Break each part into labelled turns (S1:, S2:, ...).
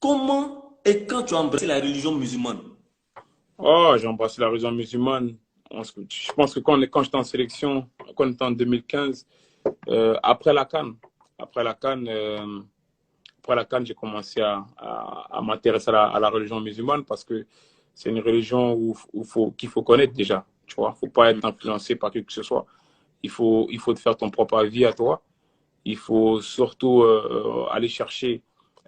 S1: Comment et quand tu as embrassé la religion musulmane?
S2: Oh, j'ai embrassé la religion musulmane. Je pense que quand j'étais en sélection, quand on était en 2015, après la CAN, après la CAN, après la CAN, j'ai commencé à m'intéresser à la religion musulmane parce que c'est une religion qu'il faut connaître déjà. Tu vois, faut pas être influencé par qui que ce soit. Il faut te faire ton propre avis à toi. Il faut surtout aller chercher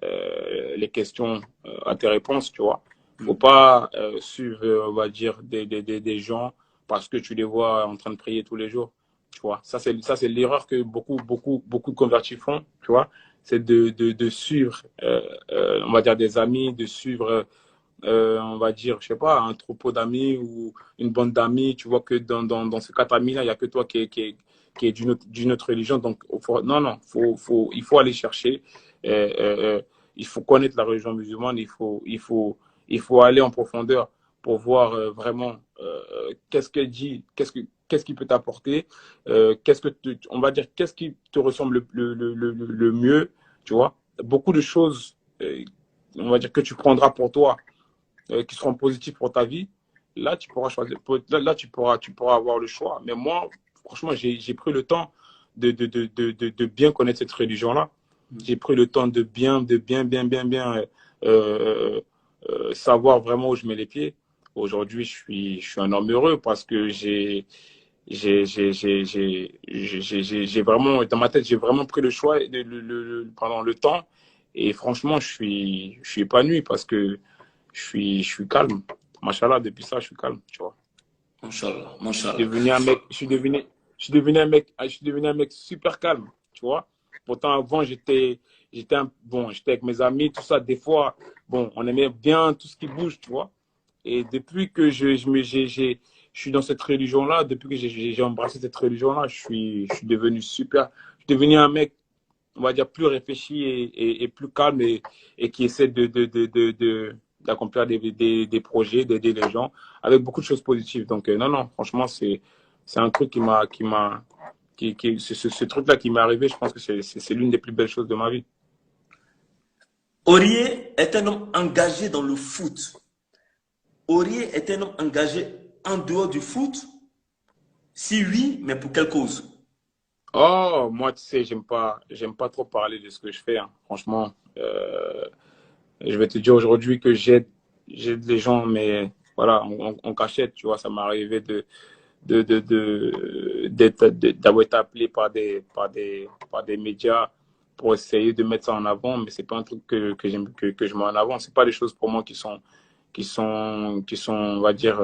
S2: les questions à tes réponses, tu vois. Faut pas suivre, on va dire, des gens parce que tu les vois en train de prier tous les jours, tu vois. Ça c'est l'erreur que beaucoup de convertis font, tu vois. C'est de suivre, on va dire, des amis, de suivre on va dire, je sais pas, un troupeau d'amis ou une bande d'amis, tu vois que dans ce quatre amis-là, il n'y a que toi qui est d'une autre religion. Donc, non, non, il faut aller chercher, euh, euh, euh, il faut connaître la religion musulmane, il faut aller en profondeur pour voir vraiment qu'est-ce qu'elle dit, qu'est-ce qui peut t'apporter, on va dire, qu'est-ce qui te ressemble le mieux, tu vois. Beaucoup de choses, on va dire, que tu prendras pour toi qui seront positifs pour ta vie, là, tu pourras choisir. Là, tu pourras avoir le choix. Mais moi, franchement, j'ai pris le temps de bien connaître cette religion-là. J'ai pris le temps de bien savoir vraiment où je mets les pieds. Aujourd'hui, je suis un homme heureux parce que j'ai vraiment, dans ma tête, j'ai vraiment pris le choix, pendant le temps. Et franchement, je suis épanoui parce que je suis calme. Machallah, depuis ça, je suis calme, tu vois.
S1: Mashallah,
S2: Je suis
S1: mashallah.
S2: devenu un mec, je suis devenu un mec super calme, tu vois. Pourtant, avant, j'étais avec mes amis, tout ça. Des fois, bon, on aimait bien tout ce qui bouge, tu vois. Et depuis que je suis dans cette religion-là, depuis que j'ai embrassé cette religion-là, je suis devenu super. Je suis devenu un mec, on va dire, plus réfléchi et plus calme et qui essaie d'accomplir des projets, d'aider les gens avec beaucoup de choses positives. Donc, non, non, franchement, c'est un truc ce truc-là qui m'est arrivé, je pense que c'est l'une des plus belles choses de ma vie.
S1: Aurier est un homme engagé dans le foot. Aurier est un homme engagé en dehors du foot. Si oui, mais pour quelle cause?
S2: Oh, moi, tu sais, j'aime pas trop parler de ce que je fais, hein. Franchement, je vais te dire aujourd'hui que j'aide les gens, mais voilà, en cachette, tu vois, ça m'est arrivé d'avoir été appelé par des médias pour essayer de mettre ça en avant, mais c'est pas un truc que je mets en avant. C'est pas des choses pour moi on va dire,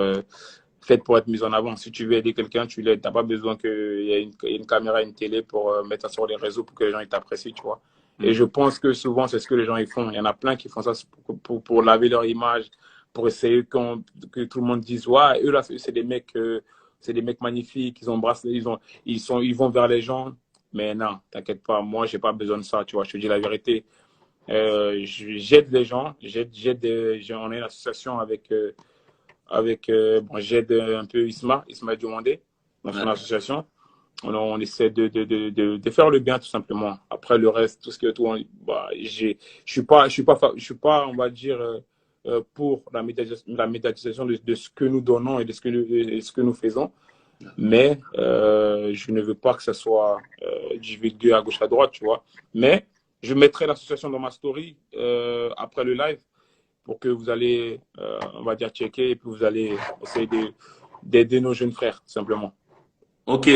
S2: faites pour être mises en avant. Si tu veux aider quelqu'un, tu l'aides. T'as pas besoin qu'il y ait une caméra, une télé pour mettre ça sur les réseaux pour que les gens ils t'apprécient, tu vois. Et je pense que souvent, c'est ce que les gens ils font. Il y en a plein qui font ça pour laver leur image, pour essayer que tout le monde dise, ouais, eux là, c'est des mecs magnifiques, ils embrassent, ils vont vers les gens. Mais non, t'inquiète pas, moi, j'ai pas besoin de ça, tu vois. Je te dis la vérité. J'aide les gens, on est une association bon, j'aide un peu Isma Diomandé, dans son
S1: Ouais.
S2: association. On essaie de faire le bien, tout simplement. Après, le reste, tout ce qui est autour, bah, je suis pas, on va dire, pour la médiatisation de ce que nous donnons et de ce que nous faisons. Mais je ne veux pas que ça soit divulgué à gauche, à droite, tu vois. Mais je mettrai l'association dans ma story après le live pour que vous allez, on va dire, checker et puis vous allez essayer d'aider nos jeunes frères, simplement.
S1: Ok.